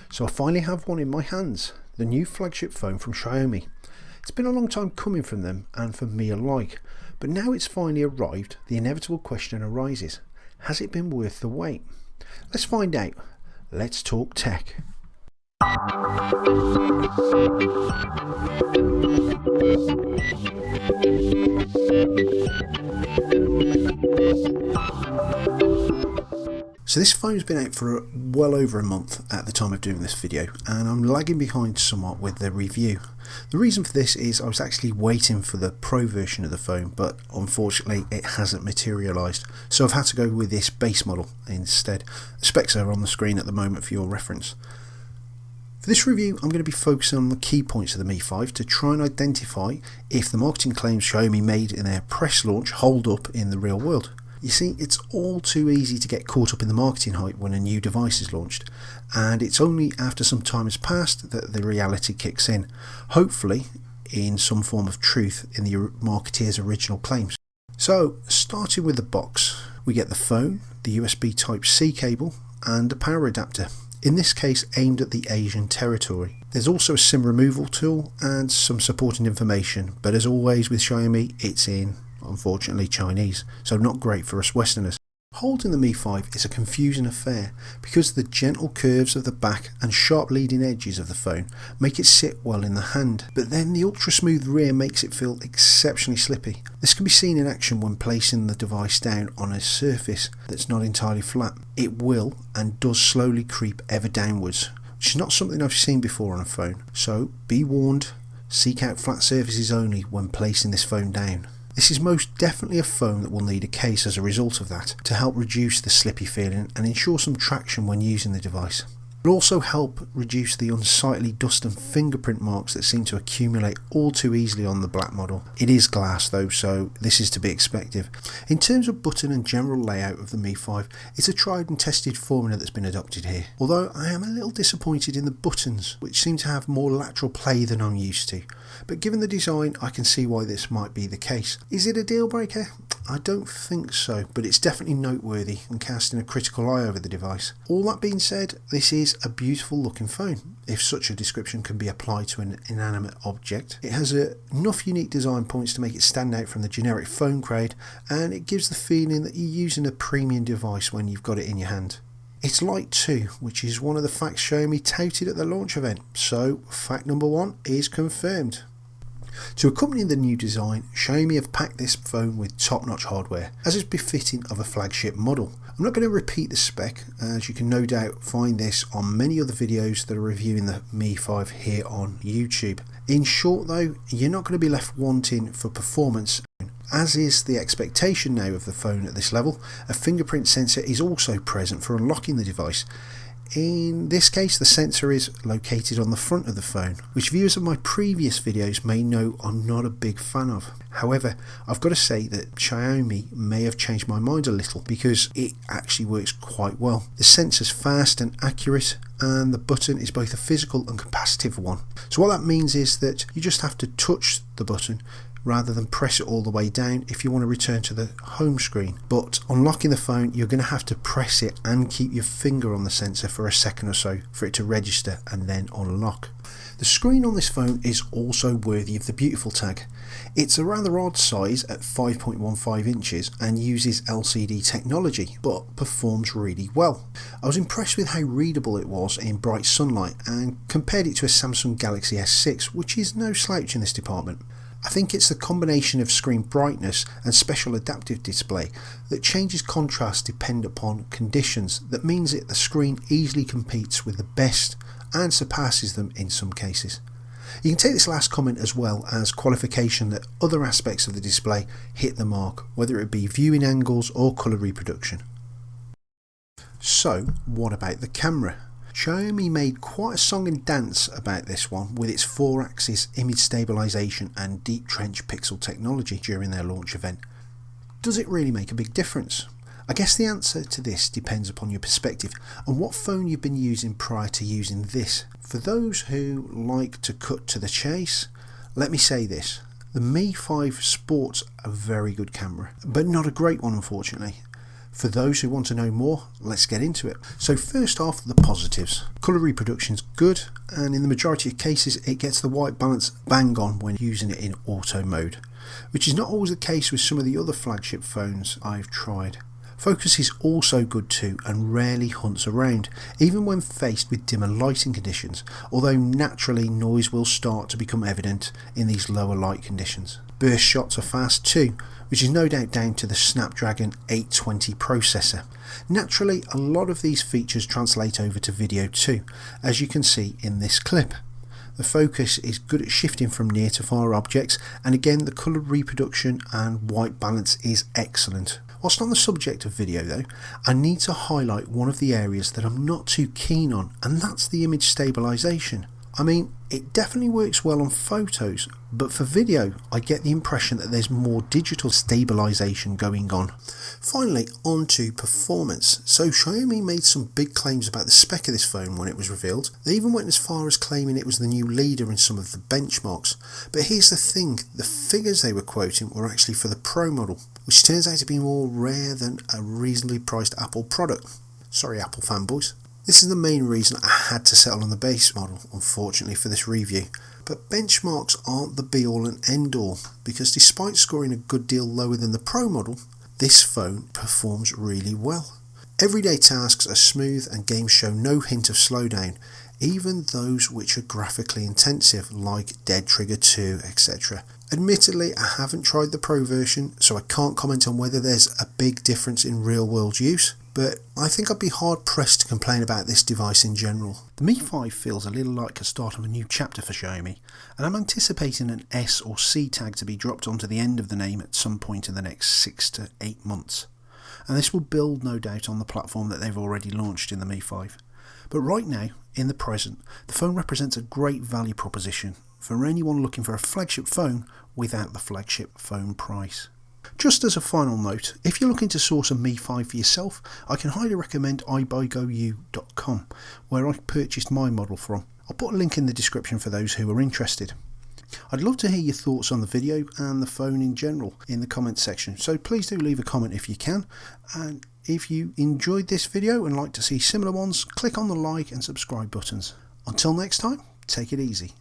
So I finally have one in my hands, the new flagship phone from Xiaomi. It's been a long time coming from them and from me alike, but now it's finally arrived, the inevitable question arises: has it been worth the wait? Let's find out. Let's talk tech. So this phone's been out for well over a month at the time of doing this video, and I'm lagging behind somewhat with the review. The reason for this is I was actually waiting for the Pro version of the phone, but unfortunately it hasn't materialised, so I've had to go with this base model instead. The specs are on the screen at the moment for your reference. For this review I'm going to be focusing on the key points of the Mi 5 to try and identify if the marketing claims Xiaomi made in their press launch hold up in the real world. You see, it's all too easy to get caught up in the marketing hype when a new device is launched, and it's only after some time has passed that the reality kicks in, hopefully in some form of truth in the marketeer's original claims. So, starting with the box, we get the phone, the USB Type-C cable and a power adapter, in this case aimed at the Asian territory. There's also a SIM removal tool and some supporting information, but as always with Xiaomi, it's in, unfortunately, Chinese, so not great for us Westerners. Holding the Mi 5 is a confusing affair because the gentle curves of the back and sharp leading edges of the phone make it sit well in the hand, but then the ultra smooth rear makes it feel exceptionally slippy. This can be seen in action when placing the device down on a surface that's not entirely flat. It will and does slowly creep ever downwards, which is not something I've seen before on a phone, so be warned, seek out flat surfaces only when placing this phone down. This is most definitely a phone that will need a case as a result of that, to help reduce the slippy feeling and ensure some traction when using the device. It will also help reduce the unsightly dust and fingerprint marks that seem to accumulate all too easily on the black model. It is glass though, so this is to be expected. In terms of button and general layout of the Mi 5, it's a tried and tested formula that's been adopted here, although I am a little disappointed in the buttons, which seem to have more lateral play than I'm used to. But given the design, I can see why this might be the case. Is it a deal breaker? I don't think so, but it's definitely noteworthy and casting a critical eye over the device. All that being said, this is a beautiful looking phone, if such a description can be applied to an inanimate object. It has enough unique design points to make it stand out from the generic phone crowd, and it gives the feeling that you're using a premium device when you've got it in your hand. It's light too, which is one of the facts Xiaomi touted at the launch event, so fact number one is confirmed. To accompany the new design, Xiaomi have packed this phone with top-notch hardware, as is befitting of a flagship model. I'm not going to repeat the spec, as you can no doubt find this on many other videos that are reviewing the Mi 5 here on YouTube. In short though, you're not going to be left wanting for performance. As is the expectation now of the phone at this level, a fingerprint sensor is also present for unlocking the device. In this case, the sensor is located on the front of the phone, which viewers of my previous videos may know I'm not a big fan of. However, I've got to say that Xiaomi may have changed my mind a little, because it actually works quite well. The sensor's fast and accurate, and the button is both a physical and capacitive one. So what that means is that you just have to touch the button rather than press it all the way down if you want to return to the home screen. But unlocking the phone, you're going to have to press it and keep your finger on the sensor for a second or so for it to register and then unlock. The screen on this phone is also worthy of the beautiful tag. It's a rather odd size at 5.15 inches and uses LCD technology, but performs really well. I was impressed with how readable it was in bright sunlight and compared it to a Samsung Galaxy S6, which is no slouch in this department. I think it's the combination of screen brightness and special adaptive display that changes contrast depending upon conditions, that means that the screen easily competes with the best and surpasses them in some cases. You can take this last comment as well as qualification that other aspects of the display hit the mark, whether it be viewing angles or colour reproduction. So what about the camera? Xiaomi made quite a song and dance about this one with its 4-axis image stabilisation and deep trench pixel technology during their launch event. Does it really make a big difference? I guess the answer to this depends upon your perspective and what phone you've been using prior to using this. For those who like to cut to the chase, let me say this: the Mi 5 sports a very good camera, but not a great one unfortunately. For those who want to know more, let's get into it. So first off, the positives. Colour reproduction's good, and in the majority of cases it gets the white balance bang on when using it in auto mode, which is not always the case with some of the other flagship phones I've tried. Focus is also good too and rarely hunts around, even when faced with dimmer lighting conditions, although naturally noise will start to become evident in these lower light conditions. Burst shots are fast too, which is no doubt down to the Snapdragon 820 processor. Naturally, a lot of these features translate over to video too, as you can see in this clip. The focus is good at shifting from near to far objects, and again the colour reproduction and white balance is excellent. Whilst on the subject of video though, I need to highlight one of the areas that I'm not too keen on, and that's the image stabilisation. I mean, it definitely works well on photos, but for video I get the impression that there's more digital stabilisation going on. Finally, on to performance. So Xiaomi made some big claims about the spec of this phone when it was revealed. They even went as far as claiming it was the new leader in some of the benchmarks. But here's the thing, the figures they were quoting were actually for the Pro model, which turns out to be more rare than a reasonably priced Apple product. Sorry Apple fanboys. This is the main reason I had to settle on the base model, unfortunately, for this review. But benchmarks aren't the be all and end all, because despite scoring a good deal lower than the Pro model, this phone performs really well. Everyday tasks are smooth and games show no hint of slowdown, even those which are graphically intensive like Dead Trigger 2, etc. Admittedly, I haven't tried the Pro version, so I can't comment on whether there's a big difference in real world use, but I think I'd be hard pressed to complain about this device in general. The Mi 5 feels a little like the start of a new chapter for Xiaomi, and I'm anticipating an S or C tag to be dropped onto the end of the name at some point in the next 6 to 8 months. And this will build no doubt on the platform that they've already launched in the Mi 5. But right now, in the present, the phone represents a great value proposition for anyone looking for a flagship phone without the flagship phone price. Just as a final note, if you're looking to source a Mi 5 for yourself, I can highly recommend ibuygou.com, where I purchased my model from. I'll put a link in the description for those who are interested. I'd love to hear your thoughts on the video and the phone in general in the comments section, so please do leave a comment if you can. And if you enjoyed this video and like to see similar ones, click on the like and subscribe buttons. Until next time, take it easy.